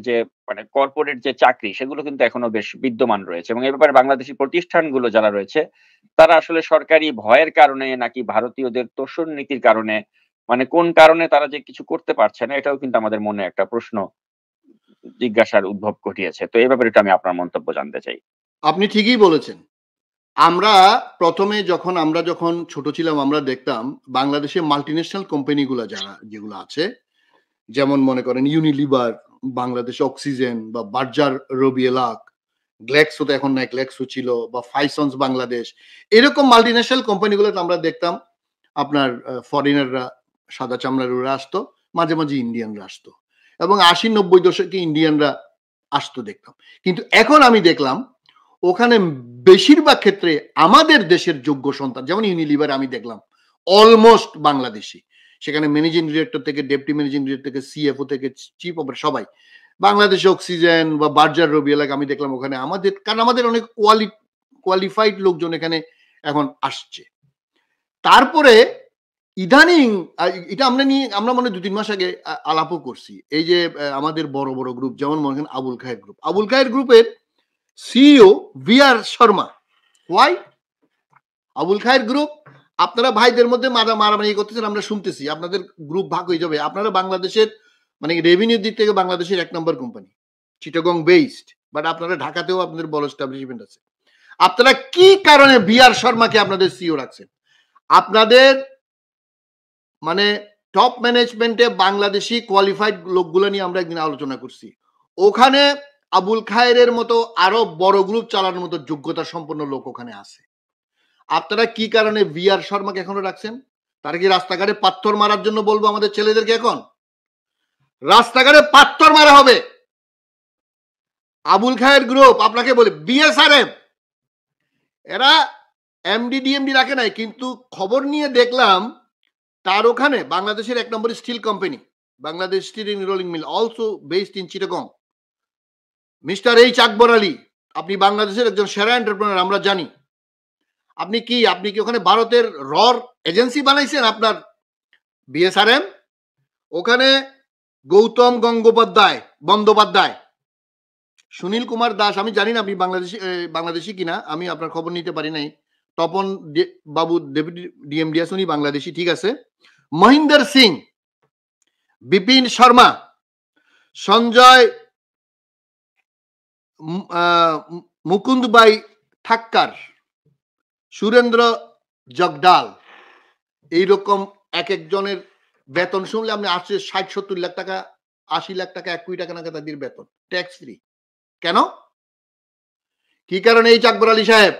যে মানে কর্পোরেট যে চাকরি সেগুলো কিন্তু এখনো বেশ বিদ্যমান রয়েছে এবং এ ব্যাপারে বাংলাদেশী প্রতিষ্ঠানগুলো যারা রয়েছে তারা আসলে সরকারি ভয়ের কারণে নাকি ভারতীয়দের তোষণ নীতির কারণে মানে কোন কারণে তারা যে কিছু করতে পারছে না এটাও কিন্তু আমাদের মনে একটা প্রশ্ন জিজ্ঞাসার উদ্ভব ঘটিয়েছে। তো এই ব্যাপারে একটু আমি আপনার মন্তব্য জানতে চাই। আপনি ঠিকই বলেছেন। আমরা প্রথমে যখন ছোট ছিলাম আমরা দেখতাম বাংলাদেশে মাল্টিন্যাশনাল কোম্পানিগুলো যেগুলো আছে, যেমন মনে করেন ইউনিলিভার, বাংলাদেশ অক্সিজেন বা বার্জার রবিএলাক, গ্ল্যাক্সো তো এখন নাই, গ্ল্যাক্সো ছিল, বা ফাইসন্স বাংলাদেশ, এরকম মাল্টিন্যাশনাল কোম্পানিগুলোতে আমরা দেখতাম আপনার ফরেনাররা, সাদা চামড়ার আসতো, মাঝে মাঝে ইন্ডিয়ানরা আসতো, এবং ৮০-৯০ দশকে ইন্ডিয়ানরা আসতো দেখতাম। কিন্তু এখন আমি দেখলাম ওখানে বেশিরভাগ ক্ষেত্রে আমাদের দেশের যোগ্য সন্তান, যেমন ইউনিলিভার আমি দেখলাম অলমোস্ট বাংলাদেশি, সেখানে ম্যানেজিং ডিরেক্টর থেকে ডেপুটি ম্যানেজিং ডিরেক্টর থেকে সিএফও থেকে চিফ অপারেটর সবাই বাংলাদেশ অক্সিজেন বা বার্জার রবিএলাক আমি দেখলাম ওখানে আমাদের, কারণ আমাদের অনেক কোয়ালিফাইড লোকজন এখানে এখন আসছে। তারপরে ইদানিং এটা আমরা মনে ২-৩ মাস আগে আলাপও করছি, এই যে আমাদের বড় বড় গ্রুপ, যেমন মনে করেন আবুল খায়ের গ্রুপের CEO VR Sharma. Why? Abul Khair group, আপনারা ভাইদের মধ্যে মারামারি করতেছেন, আমরা শুনতেছি আপনাদের গ্রুপ ভাগ হয়ে যাবে, আপনারা বাংলাদেশের মানে রেভিনিউর দিক থেকে বাংলাদেশের ১ নম্বর কোম্পানি, চিটাগং বেসড, বাট আপনারা ঢাকাতেও আপনাদের বড় এস্টাবলিশমেন্ট আছে। আপনারা কি কারণে VR শর্মাকে আপনাদের সিইও রাখছেন? আপনাদের মানে টপ ম্যানেজমেন্টে বাংলাদেশি কোয়ালিফাইড লোকগুলো নিয়ে আমরা একদিন আলোচনা করছি। ওখানে আবুল খায়ের মতো আরো বড় গ্রুপ চালানোর মতো যোগ্যতা সম্পন্ন লোক ওখানে আছে। আপনারা কি কারণে VR শর্মাকে এখনো রাখছেন? তারা কি রাস্তাঘাটে পাথর মারার জন্য বলবো আমাদের ছেলেদেরকে? এখন রাস্তাঘাটে পাথর মারা হবে। আবুল খায়ের গ্রুপ আপনাকে বলে BSRM, এরা এমডি ডিএমডি রাখে নাই, কিন্তু খবর নিয়ে দেখলাম তার ওখানে বাংলাদেশের ১ নম্বর steel company, Bangladesh steel rolling mill, also based in Chittagong, mister H Akbar Ali, আপনি বাংলাদেশের একজন সেরা এন্টারপ্রেনার আমরা জানি। আপনি কি ওখানে ভারতের রর এজেন্সি বানাইছেন আপনার BSRM? ওখানে গৌতম বন্দ্যোপাধ্যায়, সুনীল কুমার দাস, আমি জানি না আপনি বাংলাদেশি কিনা, আমি আপনার খবর নিতে পারি নাই। তপন বাবু ডেপুটি ডিএমডি আছে, উনি বাংলাদেশি, ঠিক আছে। মহিন্দর সিং, বিপিন শর্মা, সঞ্জয় মুকুন্দ বাই ঠাক্কার, সুরেন্দ্র জগডাল, এইরকম এক একজনের বেতন শুনলে আপনি 60-70 লাখ টাকা, 80 লাখ টাকা, 1 কোটি টাকা নাকি তাদের বেতন ট্যাক্স ফ্রি। কেন? কি কারণে? এই আকবর আলী সাহেব,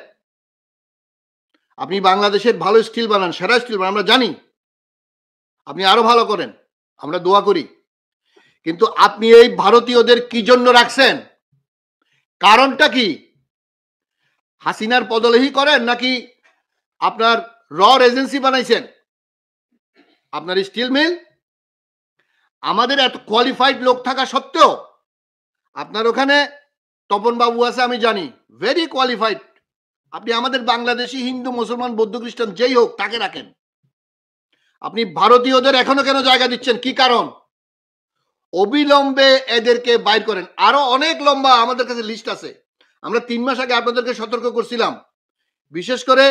আপনি বাংলাদেশের ভালো স্টিল বানান, সেরা স্টিল বানান, আমরা জানি, আপনি আরো ভালো করেন, আমরা দোয়া করি, কিন্তু আপনি এই ভারতীয়দের কি জন্য রাখছেন? কারণটা কি? হাসিনার পদলেহি করেন নাকি আপনার রর এজেন্সি বানাইছেন? আপনার স্টিল মিল, আমাদের এত কোয়ালিফাইড লোক থাকা সত্ত্বেও আপনার ওখানে তপন বাবু আছে, আমি জানি, ভেরি কোয়ালিফাইড, আপনি আমাদের বাংলাদেশি হিন্দু মুসলমান বৌদ্ধ খ্রিস্টান যেই হোক তাকে রাখেন, আপনি ভারতীয়দের এখনো কেন জায়গা দিচ্ছেন? কি কারণ? অবিলম্বে এদেরকে বাইর করেন। আরো অনেক লম্বা আমাদের কাছে লিস্ট আছে, আমরা ৩ মাস আগে আপনাদেরকে সতর্ক করছিলাম, বিশেষ করে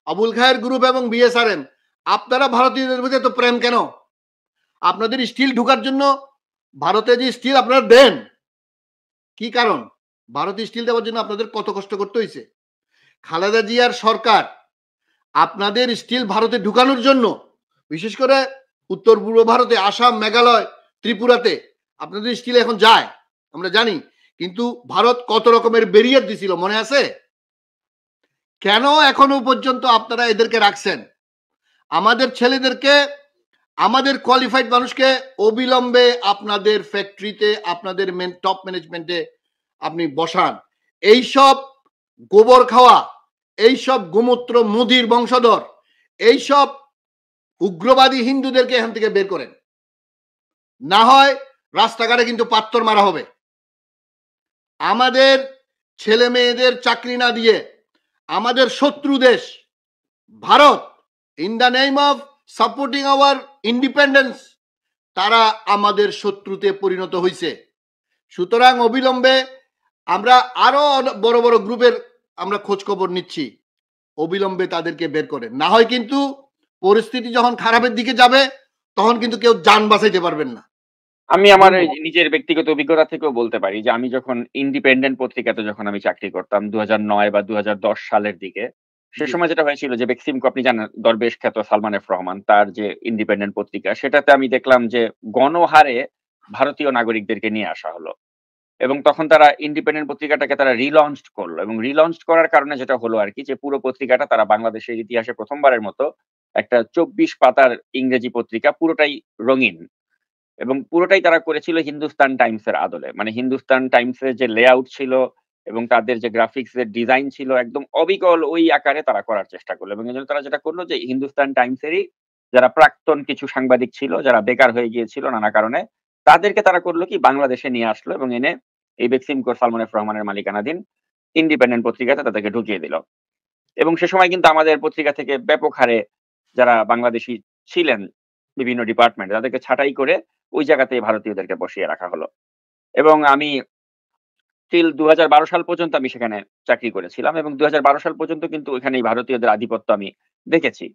আবুল খায়ের গ্রুপ এবং BSRM, আপনারা ভারতীয়দের মধ্যে তো প্রেম কেন? আপনাদের স্টিল ঢুকার জন্য ভারতে যে স্টিল আপনারা দেন, কি কারণ? ভারতে স্টিল দেওয়ার জন্য আপনাদের কত কষ্ট করতে হয়েছে। খালেদা জিয়ার সরকার আপনাদের স্টিল ভারতে ঢুকানোর জন্য, বিশেষ করে উত্তর পূর্ব ভারতে, আসাম, মেঘালয়, ত্রিপুরাতে আপনাদের স্টিল এখন যায় আমরা জানি, কিন্তু ভারত কত রকমের ব্যারিয়ার দিছিল মনে আছে? কেন এখনো পর্যন্ত আপনারা এদেরকে রাখছেন? আমাদের ছেলেদেরকে, আমাদের কোয়ালিফাইড মানুষকে অবিলম্বে আপনাদের ফ্যাক্টরিতে, আপনাদের টপ ম্যানেজমেন্টে আপনি বসান। এইসব গোবর খাওয়া, এইসব গোমূত্র মুদির বংশধর, এইসব উগ্রবাদী হিন্দুদেরকে এখান থেকে বের করেন, না হয় রাস্তাঘাটে কিন্তু পাথর মারা হবে। আমাদের ছেলে মেয়েদের চাকরি না দিয়ে আমাদের শত্রু দেশ Bharat, in the name of supporting our independence, তারা আমাদের শত্রুতে পরিণত হয়েছে। সুতরাং অবিলম্বে আমরা আরো বড় বড় গ্রুপের আমরা খোঁজ খবর নিচ্ছি, অবিলম্বে তাদেরকে বের করেন, না হয় কিন্তু পরিস্থিতি যখন খারাপের দিকে যাবে তখন কিন্তু কেউ যান বাঁচাইতে পারবেন না। আমি আমার নিজের ব্যক্তিগত অভিজ্ঞতা থেকেও বলতে পারি যে আমি যখন ইন্ডিপেন্ডেন্ট পত্রিকাতে যখন আমি চাকরি করতাম ২০০৯ বা ২০১০ সালের দিকে, সে সময় যেটা হয়েছিল যে বেক্সিমকো আপনি জানেন দরবেশ খ্যাত সালমান এফ রহমান তার যে ইন্ডিপেন্ডেন্ট পত্রিকা সেটাতে আমি দেখলাম যে গণহারে ভারতীয় নাগরিকদেরকে নিয়ে আসা হলো। এবং তখন তারা ইন্ডিপেন্ডেন্ট পত্রিকাটাকে তারা রিলঞ্চড করলো এবং রিলঞ্চড করার কারণে যেটা হলো আরকি যে পুরো পত্রিকাটা তারা বাংলাদেশের ইতিহাসে ১ম বারের মতো একটা ২৪ পাতার ইংরেজি পত্রিকা পুরোটাই রঙিন। এবং পুরোটাই তারা করেছিল হিন্দুস্তান টাইমস এর আদলে। মানে হিন্দুস্তান টাইমস এর যে লেআউট ছিল এবং তাদের যে গ্রাফিক্স এর ডিজাইন ছিল একদম অবিকল ওই আকারে তারা করার চেষ্টা করলো। এবং এজন্য তারা যেটা করলো যে হিন্দুস্তান টাইমস এরই যারা প্রাক্তন কিছু সাংবাদিক ছিল, যারা বেকার হয়ে গিয়েছিল নানা কারণে, তাদেরকে তারা করলো কি বাংলাদেশে নিয়ে আসলো এবং এনে এই বেক্সিমকো সালমান এফ রহমানের মালিকানাধীন ইন্ডিপেন্ডেন্ট পত্রিকাতে তাদেরকে ঢুকিয়ে দিল। এবং সে সময় কিন্তু আমাদের পত্রিকা থেকে ব্যাপক হারে যারা বাংলাদেশী ছিলেন বিভিন্ন ডিপার্টমেন্টে তাদেরকে ছাঁটাই করে ওই জায়গাতেই ভারতীয়দেরকে বসিয়ে রাখা হলো। এবং আমি টিল ২০১২ সাল পর্যন্ত আমি সেখানে চাকরি করেছিলাম এবং ২০১২ সাল পর্যন্ত কিন্তু ওইখানেই ভারতীয়দের আধিপত্য আমি দেখেছি।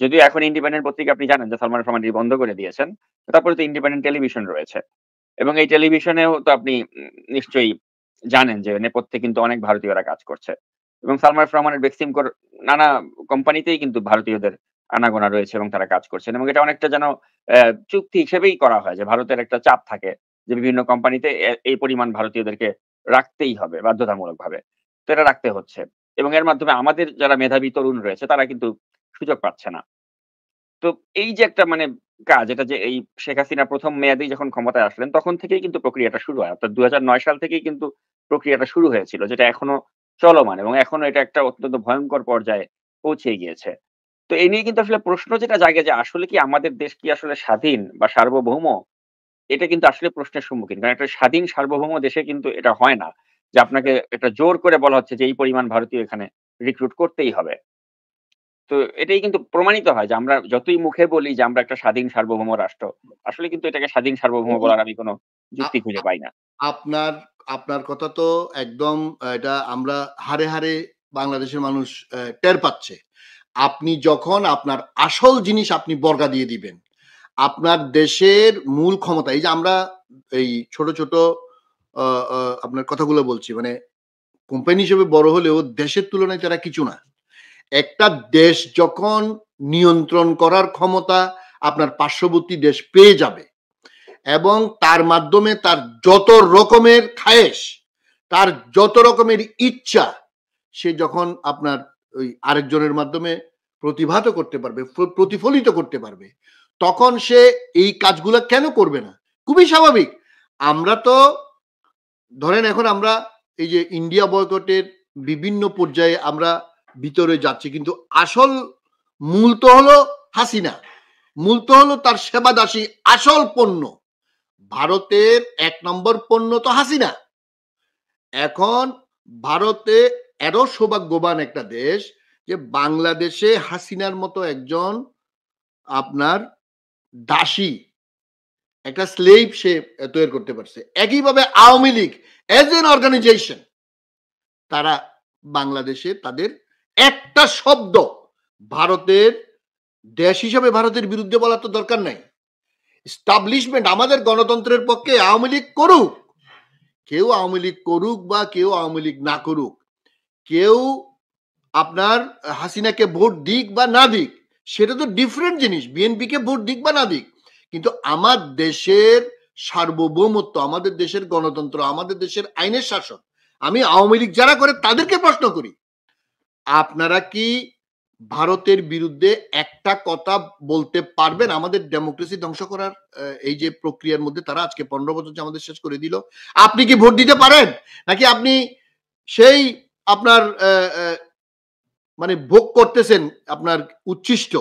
যদিও এখন ইন্ডিপেন্ডেন্ট পত্রিকা আপনি জানেন যে সালমান এফ রহমান বন্ধ করে দিয়েছেন। তারপরে তো ইন্ডিপেন্ডেন্ট টেলিভিশন রয়েছে। এবং এই টেলিভিশনেও তো আপনি নিশ্চয়ই জানেন যে নেপথ্যে কিন্তু অনেক ভারতীয়রা কাজ করছে। এবং সালমান এফ রহমানের বেক্সিমকোর নানা কোম্পানিতেই কিন্তু ভারতীয়দের আনাগোনা রয়েছে এবং তারা কাজ করছেন। এবং এটা অনেকটা যেন চুক্তি হিসেবেই করা হয় যে ভারতের একটা চাপ থাকে যে বিভিন্ন কোম্পানিতে এই পরিমাণ ভারতীয়দেরকে রাখতেই হবে বাধ্যতামূলকভাবে। তো এটা রাখতে হচ্ছে। এবং এর মাধ্যমে আমাদের যারা মেধাবী তরুণ রয়েছে তারা কিন্তু সুযোগ পাচ্ছে না। তো এই যে একটা মানে কাজ এটা যে এই শেখ হাসিনা ১ম মেয়াদেই যখন ক্ষমতায় আসলেন তখন থেকেই কিন্তু প্রক্রিয়াটা শুরু হয়। অর্থাৎ ২০০৯ সাল থেকেই কিন্তু প্রক্রিয়াটা শুরু হয়েছিল যেটা এখনো চলমান এবং এখনো এটা একটা অত্যন্ত ভয়ংকর পর্যায়ে পৌঁছে গিয়েছে। তো এই নিয়ে কিন্তু আসলে প্রশ্ন যেটা জাগে যে আসলে কি আমাদের দেশ কি আসলে স্বাধীন বা সার্বভৌম? এটা কিন্তু আসলে প্রশ্নের সম্মুখীন। কারণ একটা স্বাধীন সার্বভৌম দেশে কিন্তু এটা হয় না। যে আপনাকে এটা জোর করে বলা হচ্ছে যে এই পরিমাণ ভারতীয় এখানে রিক্রুট করতেই হবে। তো এটাই কিন্তু প্রমাণিত হয় যে আমরা যতই মুখে বলি যে আমরা একটা স্বাধীন সার্বভৌম রাষ্ট্র, আসলে কিন্তু এটাকে স্বাধীন সার্বভৌম বলার আমি কোন আ- যুক্তি খুঁজে আ- পাই না। আপনার আপনার কথা তো একদম এটা আমরা হারে হারে বাংলাদেশের মানুষ টের পাচ্ছে। আপনি যখন আপনার আসল জিনিস আপনি বর্গা দিয়ে দিবেন, আপনার দেশের মূল ক্ষমতা, এই যে আমরা এই ছোট ছোট আপনার কথাগুলো বলছি, মানে কোম্পানি হিসেবে বড় হলেও দেশের তুলনায় তারা কিছু না। একটা দেশ যখন নিয়ন্ত্রণ করার ক্ষমতা আপনার পার্শ্ববর্তী দেশ পেয়ে যাবে এবং তার মাধ্যমে তার যত রকমের খায়েশ, তার যত রকমের ইচ্ছা সে যখন আপনার ওই আরেকজনের মাধ্যমে প্রতিভাত করতে পারবে, প্রতিফলিত করতে পারবে, তখন সে এই কাজগুলো কেন করবে না? খুবই স্বাভাবিক। আমরা তো ধরেন এখন আমরা এই যে ইন্ডিয়া বয়কটের বিভিন্ন পর্যায়ে আমরা ভিতরে যাচ্ছি, কিন্তু আসল মূল তো হলো হাসিনা, মূল তো হলো তার সেবা দাসী। আসল পণ্য ভারতের ১ নম্বর পণ্য তো হাসিনা। এখন ভারতে এরও সৌভাগ্যবান একটা দেশ যে বাংলাদেশে হাসিনার মতো একজন আপনার দাসী, একটা স্লেভ সে তৈরি করতে পারছে। একইভাবে Awami League as an organization তারা বাংলাদেশে তাদের একটা শব্দ ভারতের দেশ হিসাবে ভারতের বিরুদ্ধে বলার তো দরকার নাই। এস্টাবলিশমেন্ট আমাদের গণতন্ত্রের পক্ষে আওয়ামী লীগ করুক, কেউ আওয়ামী লীগ করুক বা কেউ আওয়ামী লীগ না করুক, কেউ আপনার হাসিনাকে ভোট দিক বা না দিক, সেটা তো ডিফারেন্ট জিনিস। বিএনপিকে ভোট দিক বা না দিক, কিন্তু আমার দেশের সার্বভৌমত্ব, আমাদের দেশের গণতন্ত্র, আমাদের দেশের আইনের শাসন, আমি আওয়ামী লীগ যারা করে তাদেরকে প্রশ্ন করি, আপনারা কি ভারতের বিরুদ্ধে একটা কথা বলতে পারবেন? আমাদের ডেমোক্রেসি ধ্বংস করার এই যে প্রক্রিয়ার মধ্যে তারা আজকে ১৫ বছর যে আমাদের শেষ করে দিল, আপনি কি ভোট দিতে পারেন? নাকি আপনি সেই আপনার মানে ভোগ করতেছেন আপনার উচ্ছিষ্ট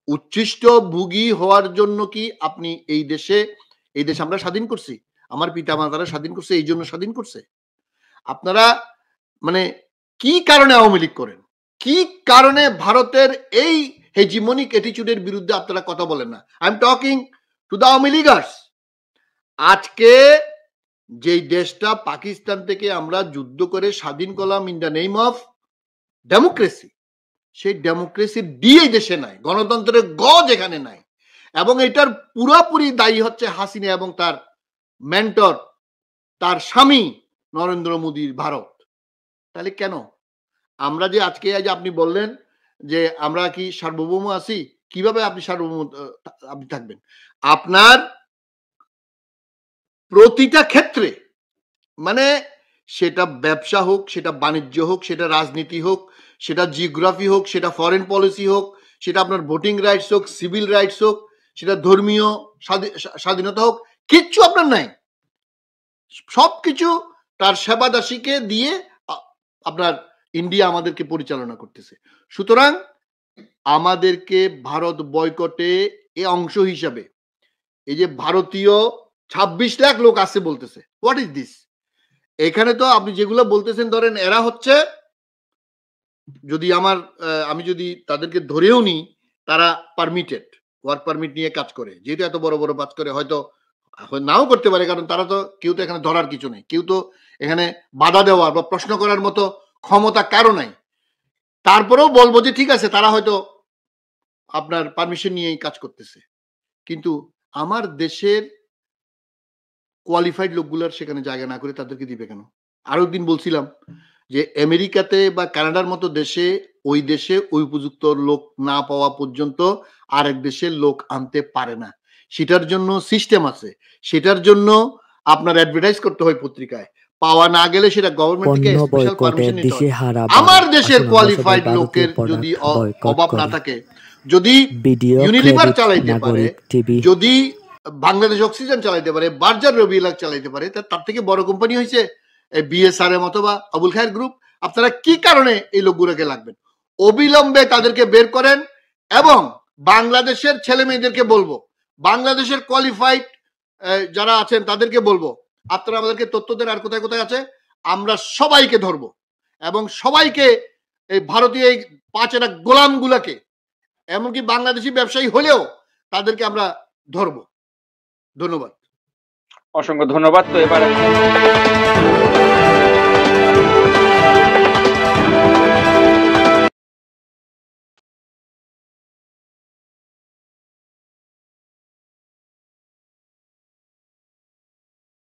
উচ্ছিষ্ট ভুগী হওয়ার জন্য কি আপনি এই দেশে আমরা স্বাধীন করছি? আমার পিতা মাতারা স্বাধীন করছে এই জন্য স্বাধীন করছে? আপনারা মানে কি কারণে আওয়ামী লীগ করেন? কি কারণে ভারতের এই হেজিমনিক অ্যাটিটিউডের বিরুদ্ধে আপনারা কথা বলেন না? I am talking to the Awami Leaguers. আজকে যেই দেশটা পাকিস্তান থেকে আমরা যুদ্ধ করে স্বাধীন করলাম in the name of democracy, সেই ডেমোক্রেসির ডিএই দেশে নাই, গণতন্ত্রের গ যেখানে নাই, এবং এটার পুরোপুরি দায়ী হচ্ছে হাসিনা এবং তার মেন্টর, তার স্বামী নরেন্দ্র মোদীর ভারত। তাহলে কেন আমরা যে আজকে আপনি বললেন যে আমরা কি সার্বভৌম আছি, কিভাবে আপনি সার্বভৌম আপনি থাকবেন? আপনার প্রতিটা ক্ষেত্রে, মানে সেটা ব্যবসা হোক, সেটা বাণিজ্য হোক, সেটা রাজনীতি হোক, সেটা জিওগ্রাফি হোক, সেটা ফরেন পলিসি হোক, সেটা আপনার ভোটিং রাইটস হোক, সিভিল রাইটস হোক, সেটা ধর্মীয় স্বাধীনতা হোক, কিচ্ছু আপনার নাই। সবকিছু তার সেবাদাসীকে দিয়ে আপনার ইন্ডিয়া আমাদেরকে পরিচালনা করতেছে। সুতরাং আমাদেরকে ভারত বয়কটে এ অংশ হিসাবে এই যে ভারতীয় 26 লাখ লোক আছে বলতেছে, হোয়াট ইজ দিস? এখানে তো আপনি যেগুলো বলতেছেন, ধরেন এরা হচ্ছে, যদি আমি যদি তাদেরকে ধরেও নিই, তারা পারমিটেড ওয়ার্ক পারমিট নিয়ে কাজ করে, যেহেতু এত বড় বড় কাজ করে, হয়তো নাও করতে পারে, কারণ তারা তো কেউ তো এখানে ধরার কিছু নেই, কেউ তো এখানে বাধা দেওয়ার বা প্রশ্ন করার মতো ক্ষমতা কারো নাই। তারপরেও বলবো যে ঠিক আছে, তারা হয়তো আপনার পারমিশন নিয়েই কাজ করতেছে, কিন্তু আমার দেশের কোয়ালিফাইড লোকগুলার সেখানে জায়গা না করে তাদেরকে দিবে কেন? আরো দিন বলছিলাম যে আমেরিকাতে বা কানাডার মতো দেশে ওই উপযুক্ত লোক না পাওয়া পর্যন্ত আরেক দেশের লোক আনতে পারে না। সেটার জন্য সিস্টেম আছে, সেটার জন্য আপনার অ্যাডভার্টাইজ করতে হয় পত্রিকায়, পাওয়া না গেলে সেটা গভর্নমেন্ট থেকে স্পেশাল পারমিশন নিতে হয়। আমার দেশের কোয়ালিফাইড লোকের যদি অভাব না থাকে, যদি ইউনিলিভার চালাইতে পারে, যদি বাংলাদেশ অক্সিজেন চালাইতে পারে, বার্জার রবিউলাক চালাইতে পারে, তার থেকে বড় কোম্পানি হয়েছে বিএসআরএম অথবা আবুল খায়ের গ্রুপ। আপনারা কি কারণে এই লোকগুলোকে লাগবেন? অবিলম্বে তাদেরকে বের করেন, এবং বাংলাদেশের ছেলে মেয়েদেরকে বলবো, বাংলাদেশের কোয়ালিফাইড যারা আছেন তাদেরকে বলবো, আপনারা আমাদেরকে তথ্য দেন আর কোথায় কোথায় আছে, আমরা সবাইকে ধরবো, এবং সবাইকে এই ভারতীয় এই 5 গোলাম গুলাকে, এমনকি বাংলাদেশি ব্যবসায়ী হলেও তাদেরকে আমরা ধরবো। ধন্যবাদ, অসংখ্য ধন্যবাদ। তো এবার